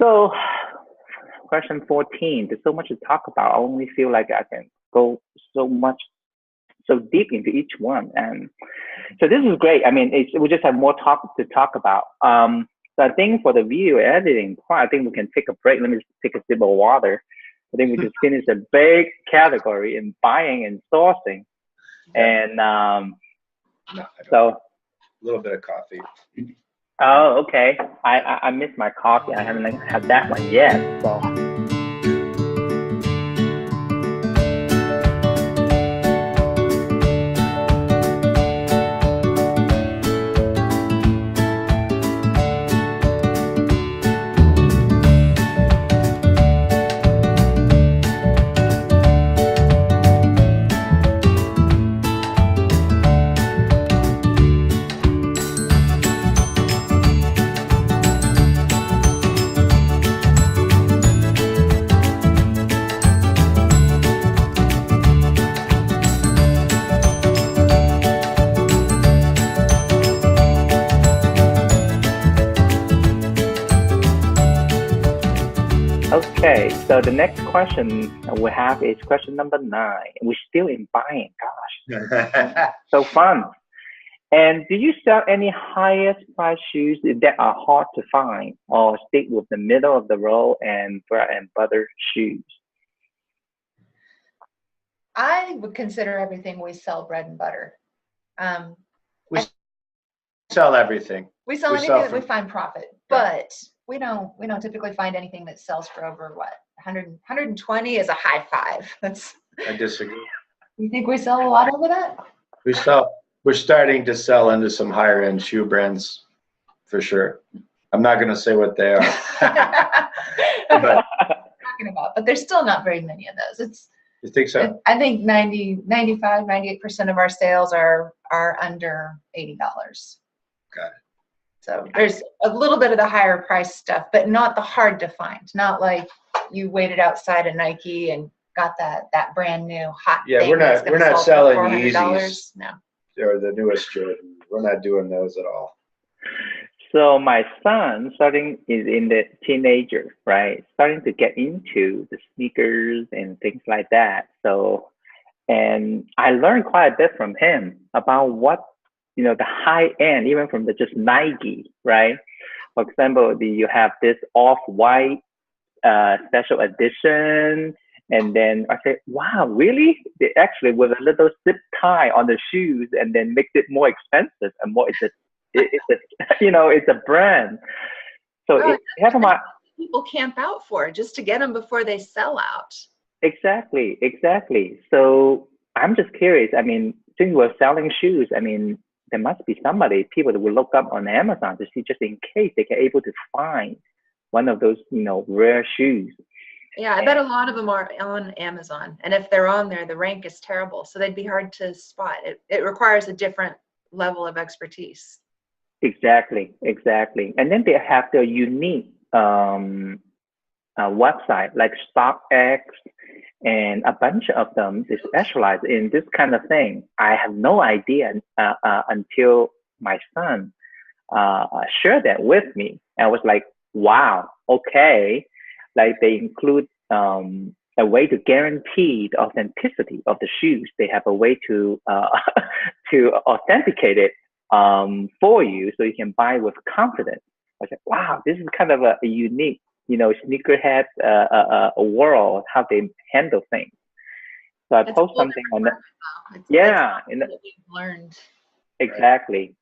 So, question 14. There's so much to talk about. I only feel like I can go so much, so deep into each one. And so this is great. I mean, we just have more talk to talk about. So I think for the video editing part, I think we can take a break. Let me just take a sip of water. I think we just finished a big category in buying and sourcing. Yeah. And No, so, a little bit of coffee. oh, okay. I missed my coffee. I haven't had that one yet. So. Okay, so the next question we have is question number 9. We're still in buying. Gosh, so fun. And do you sell any highest price shoes that are hard to find, or stick with the middle of the road and bread and butter shoes? I would consider everything we sell bread and butter. We sell everything. We sell We anything sell that we from- find profit, Right. but we don't typically find anything that sells for over what 120 is a high five. I disagree. You think we sell a lot over that? We're starting to sell into some higher end shoe brands for sure. I'm not going to say what they are. But Talking about, but there's still not very many of those. you think so? I think 98% of our sales are under $80. Got it. So there's a little bit of the higher price stuff, but not the hard to find. Not like you waited outside a Nike and got that brand new hot Yeah, thing we're that's not- gonna we're not sell for selling $400. Yeezys. No. Or the newest Jordan. We're not doing those at all. So my son is in the teenager, right? Starting to get into the sneakers and things like that. So, and I learned quite a bit from him about what, the high end, even from the just Nike, right? For example, you have this off-white special edition. And then I said, wow, really? They actually with a little zip tie on the shoes and then makes it more expensive and more, it's a brand. So Oh, half of my, People camp out for just to get them before they sell out. exactly. So I'm just curious. I mean, since we're selling shoes, I mean, there must be people that will look up on Amazon to see just in case they can able to find one of those, rare shoes. Yeah, I bet a lot of them are on Amazon. And if they're on there, the rank is terrible. So they'd be hard to spot. It requires a different level of expertise. Exactly. And then they have their unique website like StockX and a bunch of them. They specialize in this kind of thing. I have no idea until my son shared that with me. And I was like, wow, okay. Like they include a way to guarantee the authenticity of the shoes. They have a way to to authenticate it for you, so you can buy with confidence. I said, wow, this is kind of a unique, sneakerhead world, how they handle things. So I post something on that. Yeah, we've learned. Exactly.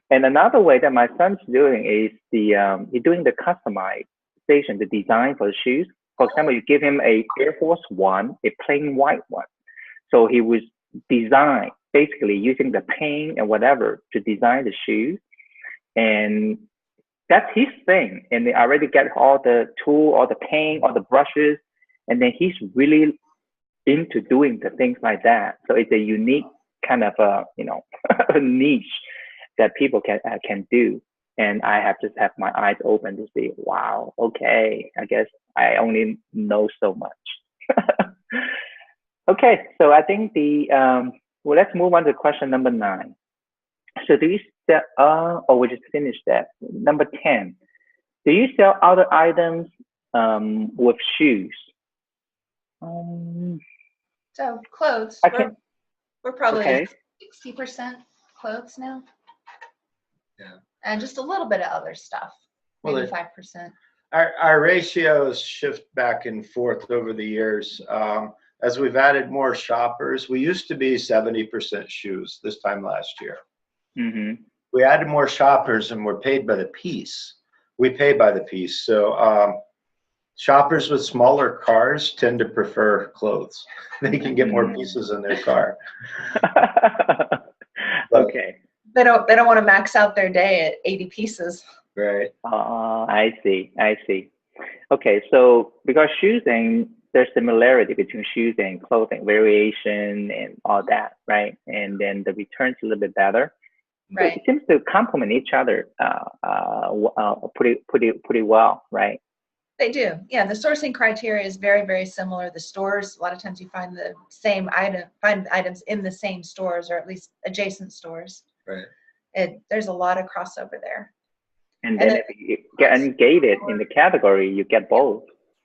And another way that my son's doing is he's doing the customization, the design for the shoes. For example, you give him a Air Force One, a plain white one. So he was design basically using the paint and whatever to design the shoes. And that's his thing. And they already get all the tool, all the paint, all the brushes. And then he's really into doing the things like that. So it's a unique kind of a niche that people can do. And I have just have my eyes open to see, wow, okay, I guess I only know so much. Okay, so I think let's move on to question number 9. So do you we just finished that. Number 10. Do you sell other items with shoes? So clothes, I can. we're probably Okay. 60% clothes now. Yeah. And just a little bit of other stuff, Well, maybe 5%. Our ratios shift back and forth over the years. As we've added more shoppers, we used to be 70% shoes this time last year. Mm-hmm. We added more shoppers and we're paid by the piece. We pay by the piece. So shoppers with smaller cars tend to prefer clothes. They can get more pieces in their car. Okay. They don't want to max out their day at 80 pieces. Right. I see. I see. Okay, so because shoes and there's similarity between shoes and clothing, variation and all that, right? And then the returns a little bit better. So Right. it seems to complement each other pretty well, right? They do. Yeah, the sourcing criteria is very, very similar. The stores, a lot of times you find the same find items in the same stores or at least adjacent stores. Right. There's a lot of crossover there. And then if you get ungated in the category, you get both.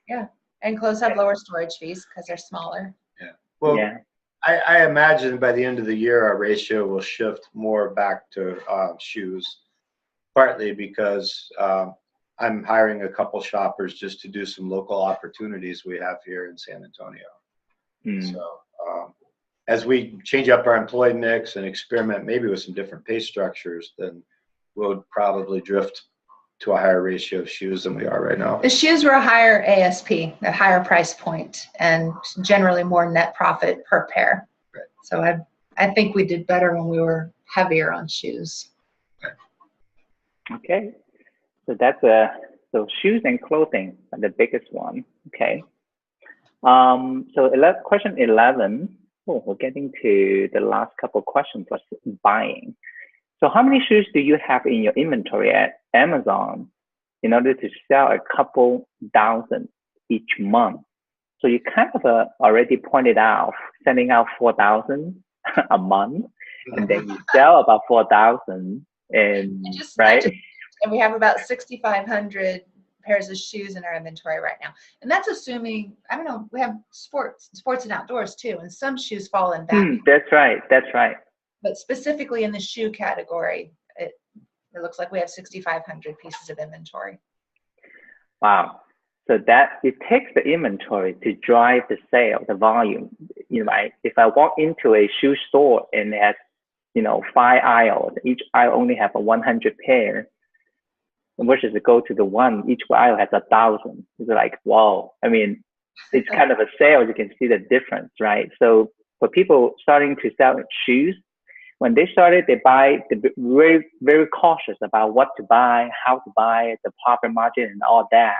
Yeah, and clothes have lower storage fees because they're smaller. Yeah. Well, Yeah. I imagine by the end of the year, our ratio will shift more back to shoes, partly because I'm hiring a couple shoppers just to do some local opportunities we have here in San Antonio. So as we change up our employee mix and experiment maybe with some different pay structures, then we'll probably drift to a higher ratio of shoes than we are right now. The shoes were a higher ASP, a higher price point, and generally more net profit per pair. Right. So I think we did better when we were heavier on shoes. Okay. So that's so shoes and clothing are the biggest one. Okay. So question 11. Oh, we're getting to the last couple of questions for buying. So how many shoes do you have in your inventory at Amazon in order to sell a couple thousand each month? So you kind of already pointed out sending out 4,000 a month, and then you sell about 4,000, and right? And we have about 6,500 pairs of shoes in our inventory right now. And that's assuming, I don't know, we have sports and outdoors too, and some shoes fall in that. That's right. That's right. But specifically in the shoe category, it looks like we have 6,500 pieces of inventory. Wow. So that it takes the inventory to drive the sale, the volume. You know, if I walk into a shoe store and it has, 5 aisles, each aisle only have a 100 pair, versus to go to the one, each aisle has 1,000. It's like, wow. I mean, it's kind of a sale. You can see the difference, right? So for people starting to sell shoes, when they started, they're very, very cautious about what to buy, how to buy, the profit margin and all that.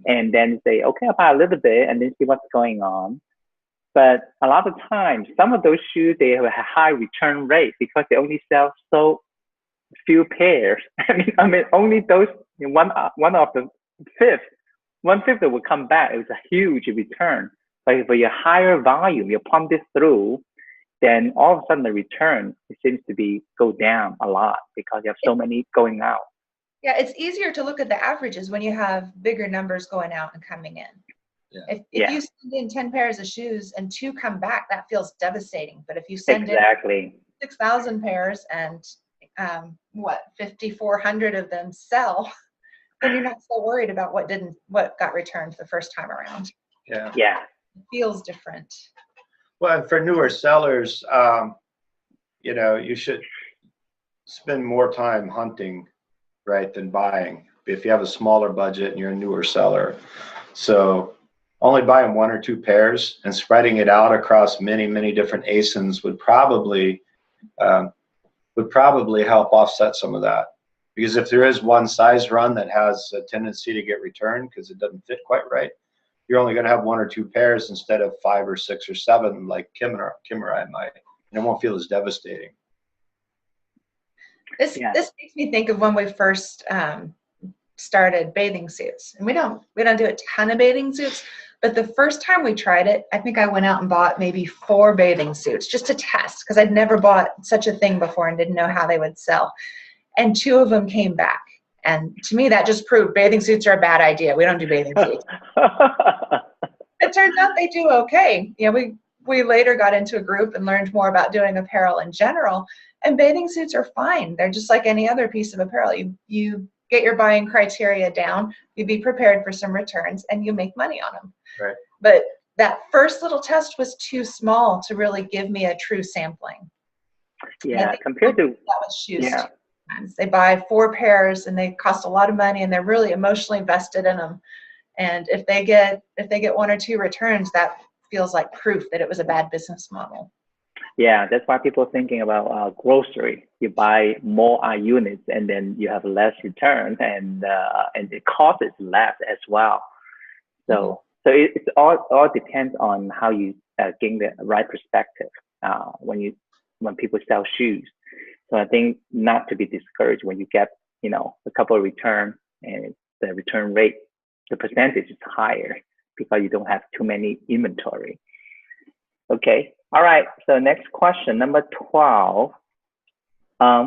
And then say, okay, I'll buy a little bit and then see what's going on. But a lot of times, some of those shoes, they have a high return rate because they only sell so few pairs. I mean, only those, one of the one-fifth that will come back. It was a huge return. But for your higher volume, you pump this through, then all of a sudden the return, it seems to go down a lot because you have so many going out. Yeah, it's easier to look at the averages when you have bigger numbers going out and coming in. Yeah. If you send in 10 pairs of shoes and 2 come back, that feels devastating. But if you send in 6,000 pairs and 5,400 of them sell, then you're not so worried about what got returned the first time around. Yeah. It feels different. Well, for newer sellers, you should spend more time hunting, right, than buying. If you have a smaller budget and you're a newer seller, so only buying 1 or 2 pairs and spreading it out across many, many different ASINs would probably help offset some of that. Because if there is one size run that has a tendency to get returned because it doesn't fit quite right, you're only going to have 1 or 2 pairs instead of 5 or 6 or 7 like Kim or I might, and it won't feel as devastating. This makes me think of when we first started bathing suits, and we don't do a ton of bathing suits, but the first time we tried it, I think I went out and bought maybe 4 bathing suits just to test because I'd never bought such a thing before and didn't know how they would sell. And 2 of them came back, And to me, that just proved bathing suits are a bad idea. We don't do bathing suits. It turns out they do okay. You know, we later got into a group and learned more about doing apparel in general, and bathing suits are fine. They're just like any other piece of apparel. You get your buying criteria down, you be prepared for some returns, and you make money on them. Right. But that first little test was too small to really give me a true sampling. Yeah, compared to that with shoes. yeah. They buy 4 pairs and they cost a lot of money, and they're really emotionally invested in them. And if they get 1 or 2 returns, that feels like proof that it was a bad business model. Yeah, that's why people are thinking about grocery. You buy more units, and then you have less return, and the cost is less as well. So it all depends on how you gain the right perspective when people sell shoes. So I think not to be discouraged when you get a couple of return, and the return rate, the percentage is higher because you don't have too many inventory. Okay. All right. So next question, number 12.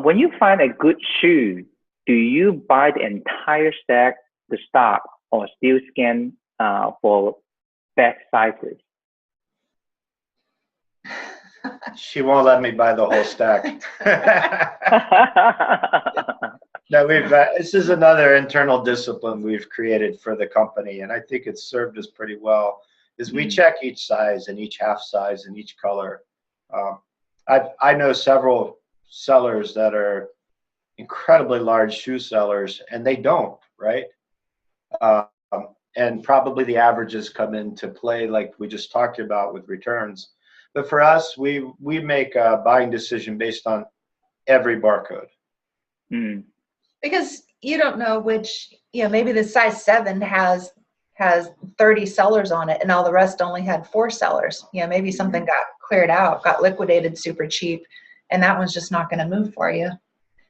When you find a good shoe, do you buy the entire stack, the stock, or still scan for best sizes? She won't let me buy the whole stack. No, this is another internal discipline we've created for the company, and I think it's served us pretty well. Is we check each size and each half size and each color. I know several sellers that are incredibly large shoe sellers, and they don't, right? And probably the averages come into play, like we just talked about with returns. But for us, we make a buying decision based on every barcode. Because you don't know which, maybe the size 7 has 30 sellers on it, and all the rest only had 4 sellers. Maybe something got cleared out, got liquidated super cheap, and that one's just not going to move for you.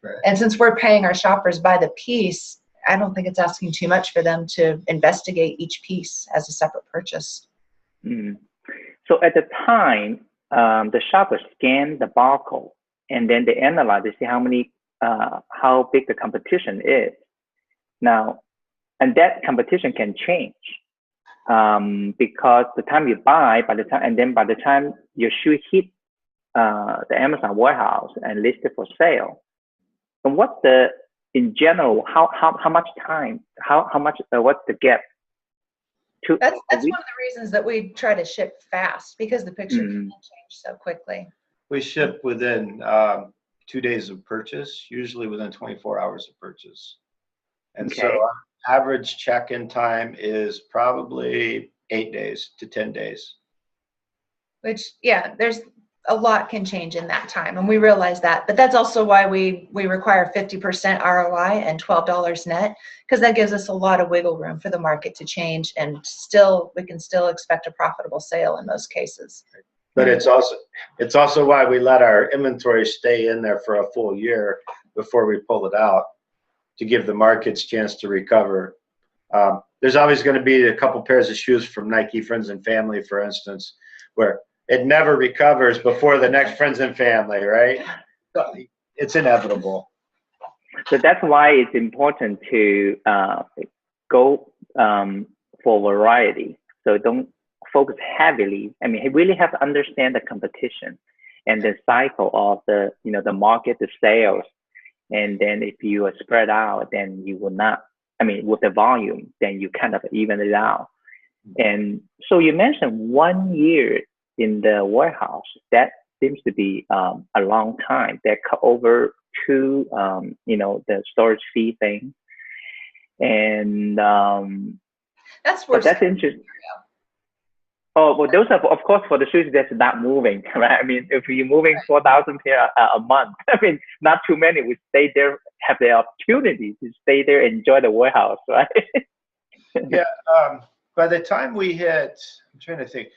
Right. And since we're paying our shoppers by the piece, I don't think it's asking too much for them to investigate each piece as a separate purchase. So at the time, the shopper scanned the barcode, and then they analyze to see how big the competition is. Now, and that competition can change because the time you buy, by the time your shoe hit the Amazon warehouse and listed for sale, and in general, how much time, what's the gap? That's one of the reasons that we try to ship fast, because the picture can change so quickly. We ship within 2 days of purchase, usually within 24 hours of purchase. And so our average check-in time is probably 8 days to 10 days. Which, there's a lot can change in that time, and we realize that. But that's also why we require 50% ROI and $12 net, because that gives us a lot of wiggle room for the market to change, and we can still expect a profitable sale in most cases. But it's also why we let our inventory stay in there for a full year before we pull it out, to give the markets a chance to recover. There's always going to be a couple pairs of shoes from Nike Friends and Family, for instance, where it never recovers before the next Friends and Family, right? It's inevitable. So that's why it's important to go for variety. So don't focus heavily. I mean, you really have to understand the competition and the cycle of the market, the sales. And then if you are spread out, then you will not, with the volume, then you kind of even it out. And so you mentioned 1 year in the warehouse. That seems to be a long time. That cut over to, the storage fee thing. And that's interesting. Oh, well, those are, of course, for the shoes that's not moving, right? If you're moving 4,000 pair a month, not too many would stay there, have the opportunity to stay there, enjoy the warehouse, right? Yeah. By the time we hit, I'm trying to think,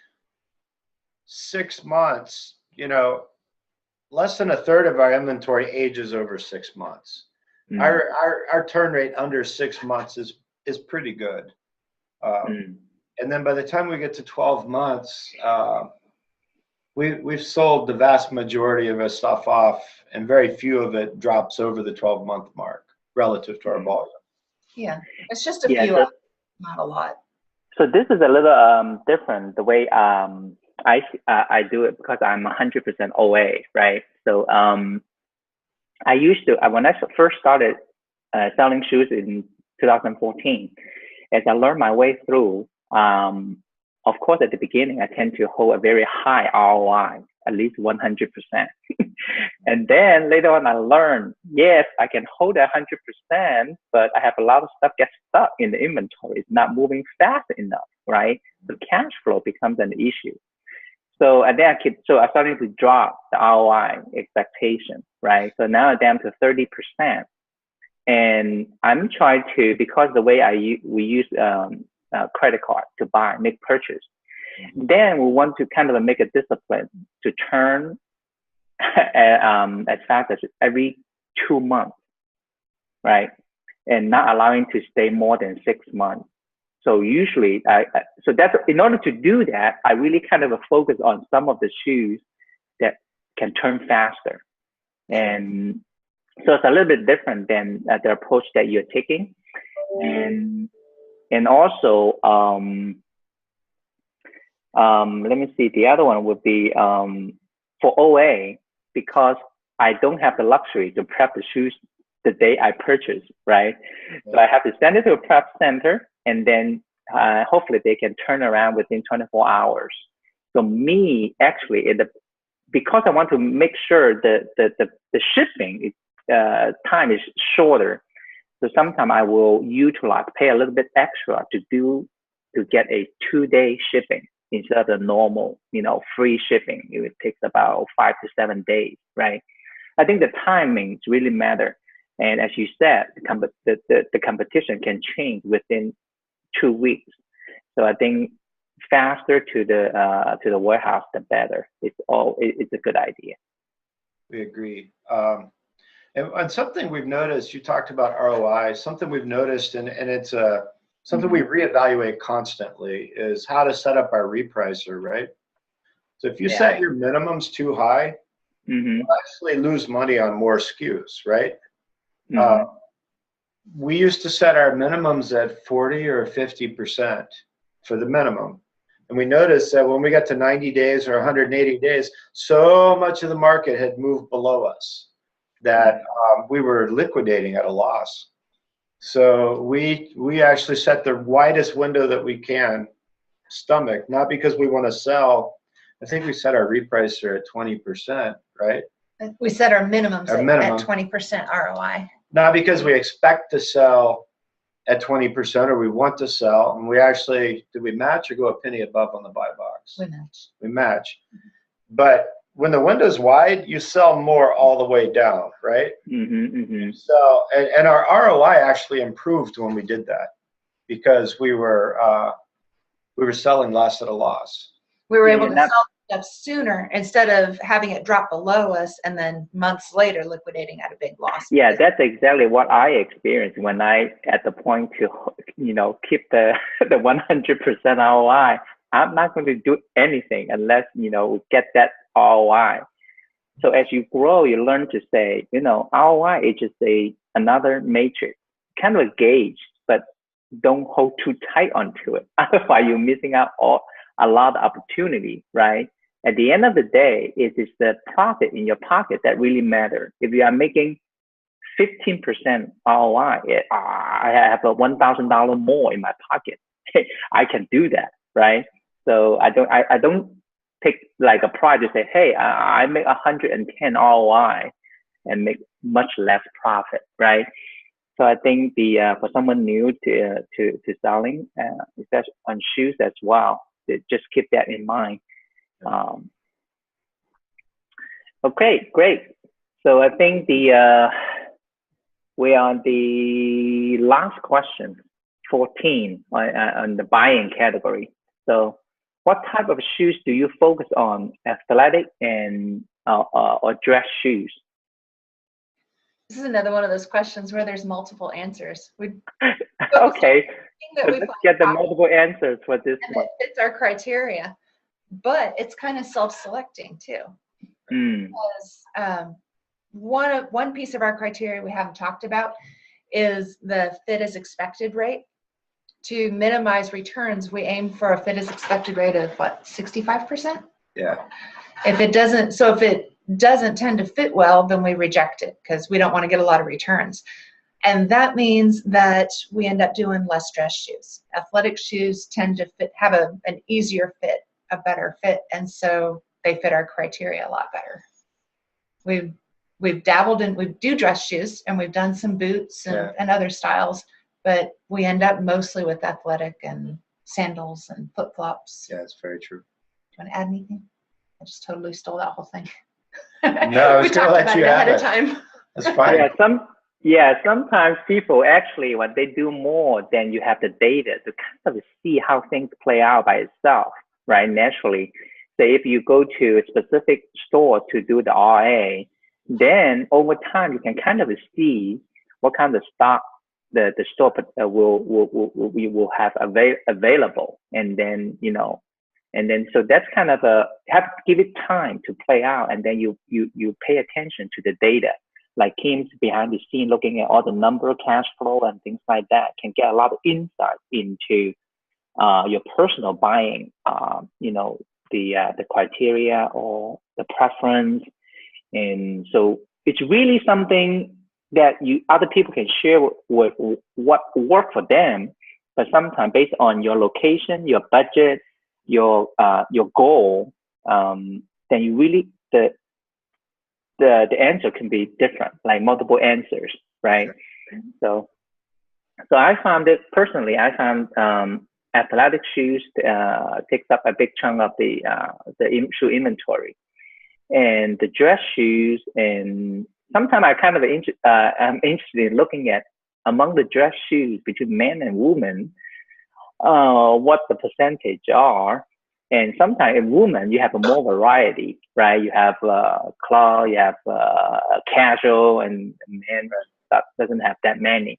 6 months, less than a third of our inventory ages over 6 months. Our turn rate under 6 months is pretty good. And then by the time we get to 12 months, we've sold the vast majority of our stuff off, and very few of it drops over the 12-month mark relative to our volume. Yeah, it's just a Yeah, few so, hours, not a lot. so this is a little different the way I do it because I'm 100% OA, right? So I used to when I first started selling shoes in 2014, as I learned my way through, of course, at the beginning, I tend to hold a very high ROI, at least 100%. And then later on, I learned, yes, I can hold 100%, but I have a lot of stuff get stuck in the inventory. It's not moving fast enough, right? So cash flow becomes an issue. So and then I started to drop the ROI expectation, right? So now I'm down to 30%. And I'm trying to, because the way we use credit card to make purchase, then we want to kind of make a discipline to turn as fast as every 2 months, right? And not allowing to stay more than 6 months. So usually, so that's in order to do that, I really kind of focus on some of the shoes that can turn faster. And so it's a little bit different than the approach that you're taking. And also, let me see, the other one would be for OA, because I don't have the luxury to prep the shoes the day I purchase, right? So I have to send it to a prep center, and then hopefully they can turn around within 24 hours. So me, actually, because I want to make sure that the shipping time is shorter, so sometimes I will pay a little bit extra to get a 2-day shipping instead of the normal, free shipping. It takes about 5 to 7 days, right? I think the timings really matter. And as you said, the competition can change within 2 weeks. So I think faster to the warehouse, the better. It's a good idea. We agree. And something we've noticed, you talked about ROI, something we've noticed, and it's something we reevaluate constantly, is how to set up our repricer, right? So if you set your minimums too high, you actually lose money on more SKUs, right? We used to set our minimums at 40 or 50% for the minimum. And we noticed that when we got to 90 days or 180 days, so much of the market had moved below us that we were liquidating at a loss. So we actually set the widest window that we can stomach, not because we want to sell. I think we set our repricer at 20%, right? We set our minimums at 20% ROI. Not because we expect to sell at 20% or we want to sell. And we actually, did we match or go a penny above on the buy box? We match. We match. But when the window's wide, you sell more all the way down, right? So, and our ROI actually improved when we did that, because we were selling less at a loss. We were able to sell stuff sooner instead of having it drop below us and then months later liquidating at a big loss. Yeah, that's exactly what I experienced when I at the point to keep the 100% ROI. I'm not going to do anything unless we get that ROI. So as you grow, you learn to say, ROI is just another matrix, kind of a gauge, but don't hold too tight onto it. Otherwise, you're missing out a lot of opportunity, right? At the end of the day, it is the profit in your pocket that really matters. If you are making 15% ROI, I have a $1,000 more in my pocket. I can do that, right? So I don't take like a pride to say, hey, I make 110 ROI and make much less profit, right? So I think for someone new to selling, especially on shoes as well, just keep that in mind. Okay, great. So I think we are on the last question, 14 on the buying category. So what type of shoes do you focus on, athletic and or dress shoes? This is another one of those questions where there's multiple answers. Okay, so let's get the multiple answers for this one. It fits our criteria, but it's kind of self-selecting too. Because one piece of our criteria we haven't talked about is the fit as expected rate. To minimize returns, we aim for a fit as expected rate of what, 65%? Yeah. If it doesn't tend to fit well, then we reject it because we don't want to get a lot of returns. And that means that we end up doing less dress shoes. Athletic shoes tend to have an easier fit, a better fit, and so they fit our criteria a lot better. We've dabbled in, we do dress shoes, and we've done some boots and other styles, but we end up mostly with athletic and sandals and flip-flops. Yeah, it's very true. Do you want to add anything? I just totally stole that whole thing. No, I was we going to talked let about you it have ahead it. of time. That's fine. Sometimes people actually, when they do more, then you have the data to kind of see how things play out by itself, right? Naturally. So if you go to a specific store to do the RA, then over time you can kind of see what kind of stock the store will have available, and then so that's kind of you have to give it time to play out, and then you pay attention to the data. Like Kim's behind the scene looking at all the number, cash flow, and things like that can get a lot of insight into your personal buying, the criteria or the preference. And so it's really something that other people can share what work for them, but sometimes based on your location, your budget, your goal, then you really the answer can be different, like multiple answers, right? So I found it personally. I found athletic shoes takes up a big chunk of the shoe inventory, and the dress shoes. And sometimes I kind of I'm interested in looking at among the dress shoes between men and women, what the percentage are. And sometimes in women, you have more variety, right? You have cloth, you have casual, and men that doesn't have that many.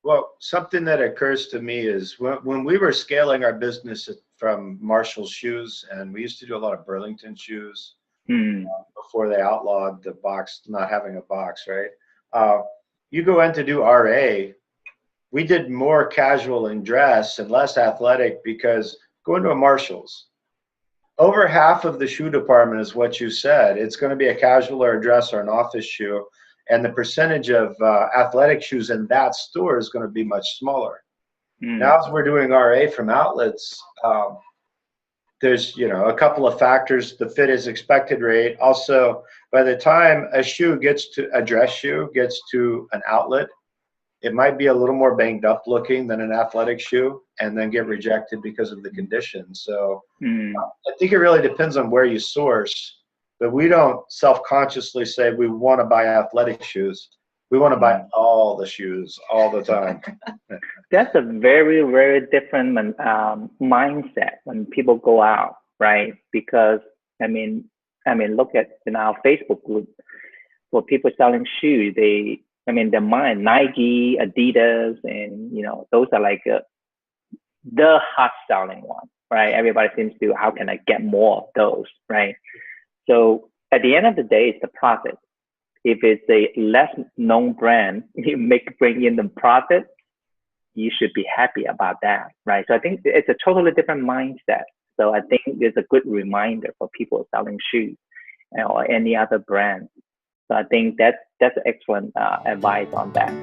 Well, something that occurs to me is when we were scaling our business from Marshall shoes, and we used to do a lot of Burlington shoes before they outlawed the box, not having a box, right? You go in to do RA, we did more casual and dress and less athletic, because going to a Marshall's, over half of the shoe department is what you said. It's going to be a casual or a dress or an office shoe. And the percentage of athletic shoes in that store is going to be much smaller. Now, as we're doing RA from outlets, there's a couple of factors. The fit is expected rate. Also, by the time a dress shoe gets to an outlet, it might be a little more banged up looking than an athletic shoe, and then get rejected because of the condition. So I think it really depends on where you source, but we don't self-consciously say we want to buy athletic shoes. We want to buy all the shoes all the time. That's a very, very different mindset when people go out, right? Because I mean, look at in our Facebook group for people selling shoes. Their mind, Nike, Adidas, and those are like the hot selling one, right? Everybody seems to, how can I get more of those, right? So at the end of the day, it's the profit. If it's a less known brand, bring in the profit, you should be happy about that, right? So I think it's a totally different mindset. So I think it's a good reminder for people selling shoes or any other brand. So I think that's excellent advice on that.